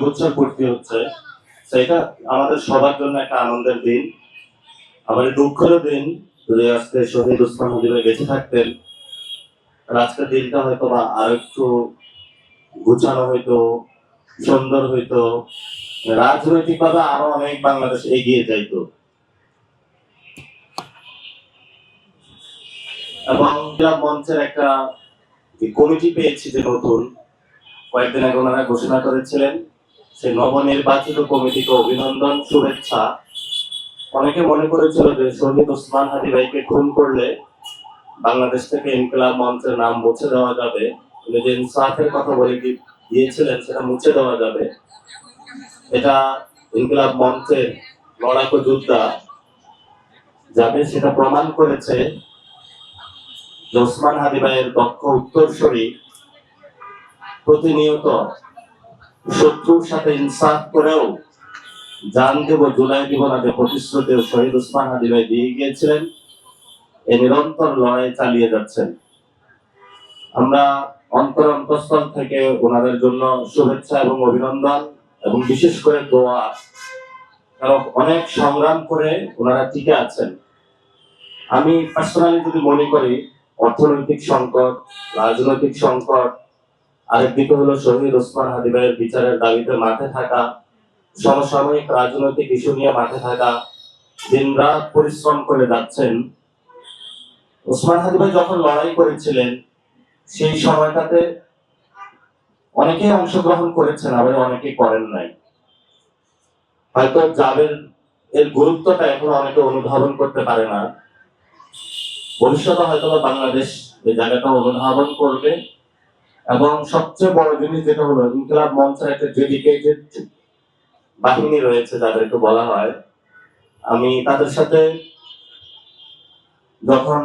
বছর পূর্তি হচ্ছে। সেটা আমাদের সবার জন্য একটা আনন্দের দিন, আবার দুঃখের দিন। যদি আজকে শহীদ ওসমান হাদি ভাই বেঁচে থাকতেন, আজকের দিনটা হয়তো বা আর একটু গুছানো হইতো, সুন্দর হইতো, রাজনৈতিক ভাবে আরো অনেক বাংলাদেশ এগিয়ে যাইতো। এবং মঞ্চের একটা কমিটি পেয়েছি যে নতুন, কয়েকদিন আগে ওনারা ঘোষণা করেছিলেন, সেই নবনির্বাচিত কমিটিকে অভিনন্দন, শুভেচ্ছা। অনেকে মনে করেছিল যে শহীদ ওসমান হাদি ভাইকে খুন করলে বাংলাদেশ থেকে ইনকিলাব মঞ্চের নাম মুছে দেওয়া যাবে, উনি যে ইনসাফের কথা বলে দিয়েছিলেন সেটা মুছে দেওয়া যাবে। এটা ইনকিলাব মঞ্চের লড়াকু যোদ্ধা যাবে সেটা প্রমাণ করেছে যে ওসমান হাদি ভাইয়ের দক্ষ উত্তরসূরি প্রতিনিয়ত শত্রুর সাথে ইনসাফ করেও জান দেব জুলাই দিব না যে প্রতিশ্রুতি শহীদ ওসমান হাদি ভাই দিয়ে গিয়েছিলেন, এই নিরন্তর লড়াই চালিয়ে যাচ্ছেন। আমরা অন্তরস্থল থেকে ওনাদের জন্য শুভেচ্ছা এবং অভিনন্দন এবং বিশেষ করে দোয়া, কারণ অনেক সংগ্রাম করে ওনারা টিকে আছেন। আমি পার্সোনালি যদি মনে করি, অর্থনৈতিক সংকট, রাজনৈতিক সংকট, আরেকদিকে হলো শহীদ ওসমান হাদি ভাইয়ের বিচারের দাবিতে মাঠে থাকা, সমসাময়িক রাজনৈতিক ইস্যু নিয়ে মাঠে থাকা, দিনরাত পরিশ্রম করে যাচ্ছেন। ওসমান হাদি ভাই যখন লড়াই করেছিলেন সেই সময়টাতে অনেকেই অংশগ্রহণ করেছেন, আবার অনেকে করেন নাই। হয়তো জাবের এর গুরুত্বটা এখন অনেকে অনুধাবন করতে পারে না। ভবিষ্যতে হয়তো বাংলাদেশ এই জায়গাটা অনুধাবন করবে। এবং সবচেয়ে বড় জিনিস যেটা হলো, ইনকিলাব মঞ্চের একটা ডেডিকেটেড বাহিনী রয়েছে যাদেরকে বলা হয়। আমি তাদের সাথে যখন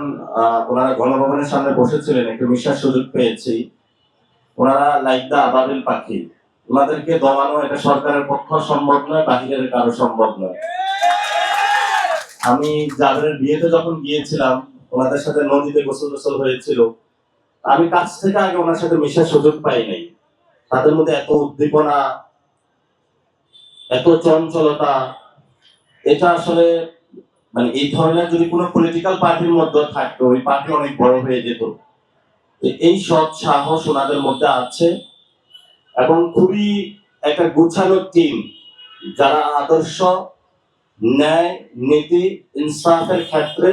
ওনারা গণভবনের সামনে বসেছিলেন একটু মিশার সুযোগ পেয়েছি। ওনারা লাইক দা আবাবিল পাখি, ওনাদেরকে দমানো এটা সরকারের পক্ষ সম্ভব নয়, বাহিরের কারো সম্ভব নয়। আমি জাবেরের বিয়েতে যখন গিয়েছিলাম, ওনাদের সাথে নদীতে গোসল হয়েছিল, আমি কাছ থেকে আগে ওনার সাথে মেশার সুযোগ পাই নাই। তাদের মধ্যে এত উদ্দীপনা, এত চঞ্চলতা, এটা আসলে মানে এই ধরনের যদি কোনো পলিটিক্যাল পার্টির মধ্যে থাকতো, ওই পার্টি অনেক বড় হয়ে যেত। এই সৎ সাহস ওনাদের মধ্যে আছে এবং খুবই একটা গুছানো টিম, যারা আদর্শ, ন্যায়, নীতি, ইনসাফের ক্ষেত্রে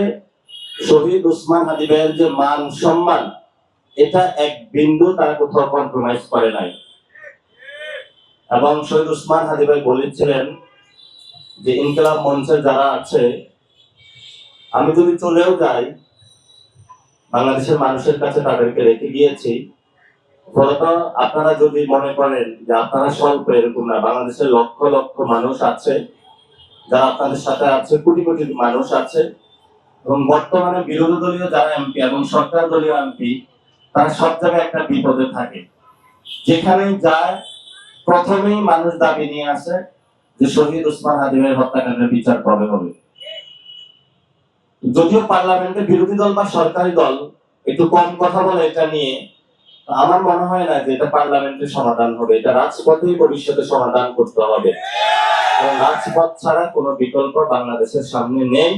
শহীদ ওসমান হাদি ভাইয়ের যে মান সম্মান, এটা এক বিন্দু তারা কোথাও কম্প্রোমাইজ করে নাই। এবং শহীদ ওসমান হাদি ভাই বলেছিলেন যে ইনকিলাব মঞ্চে যারা আছে, আমি যদি চলেও যাই, বাংলাদেশের মানুষের কাছে তাদেরকে রেখে গিয়েছি। ফলত আপনারা যদি মনে করেন যে আপনারা স্বল্প, এরকম না, বাংলাদেশের লক্ষ লক্ষ মানুষ আছে যারা আপনাদের সাথে আছে, কোটি কোটি মানুষ আছে। এবং বর্তমানে বিরোধী দলীয় যারা এমপি এবং সরকার দলীয় এমপি, তারা সব জায়গায় একটা বিপদে থাকে। যেখানেই যায় প্রথমেই মানুষ দাবি নিয়ে আসে যে শহীদ ওসমান হাদি ভাইয়ের হত্যাকাণ্ডের বিচার কবে হবে। যদিও পার্লামেন্টে বিরোধী দল বা সরকারি দল একটু কম কথা বলে এটা নিয়ে, আমার মনে হয় না যে এটা পার্লামেন্টে সমাধান হবে। এটা রাজপথেই ভবিষ্যতে সমাধান করতে হবে। কারণ রাজপথ ছাড়া কোনো বিকল্প বাংলাদেশের সামনে নেই।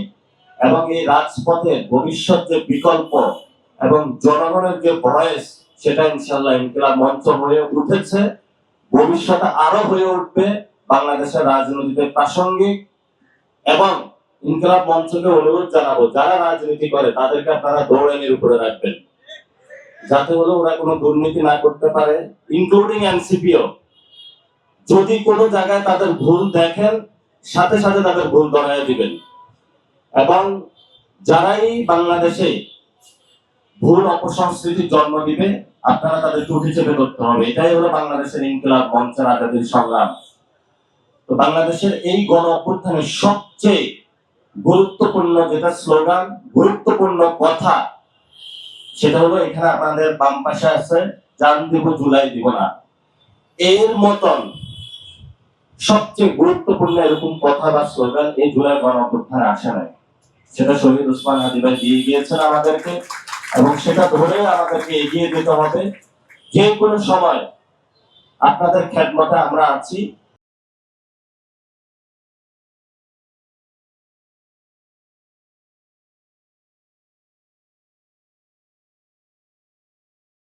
এবং এই রাজপথের ভবিষ্যৎ যে বিকল্প এবং জনগণের যে ভয়েস, সেটা ইনশাআল্লাহ ইনকিলাব মঞ্চ হয়ে উঠেছে, ভবিষ্যতে আরো হয়ে উঠবে বাংলাদেশের রাজনীতিতে প্রাসঙ্গিক। এবং ইনকিলাব মঞ্চকে অনুরোধ জানাবো, যারা রাজনীতি করে তাদেরকে আপনারা দৌড়ানির উপরে রাখবেন, যাতে হলো ওরা কোনো দুর্নীতি না করতে পারে, ইনক্লুডিং এনসিপিও। যদি কোনো জায়গায় তাদের ভুল দেখেন, সাথে সাথে তাদের ভুল ধরায় দিবেন। এবং যারাই বাংলাদেশে ভুল অপসংস্কৃতির জন্ম দিবে, আপনারা তাদেরকে উঠে চেপে ধরতে হবে। এটাই হলো বাংলাদেশের ইনকিলাব মঞ্চের আজাদির সংগ্রাম। তো বাংলাদেশের এই গণ অভ্যুত্থানের সবচেয়ে গুরুত্বপূর্ণ যেটা স্লোগান, গুরুত্বপূর্ণ কথা, সেটা হলো এখানে আপনাদের বাম পাশে আছে, জান দিব জুলাই দিব না। এর মতন সবচেয়ে গুরুত্বপূর্ণ এরকম কথা বা স্লোগান এই জুলাই গণ অভ্যুত্থানে আসে নাই। সেটা শহীদ ওসমান হাদি ভাই দিয়ে গিয়েছেন আমাদেরকে, এবং সেটা ধরে আমাদেরকে এগিয়ে যেতে হবে। যে কোনো সময় আপনাদের খেদমতে আমরা আছি।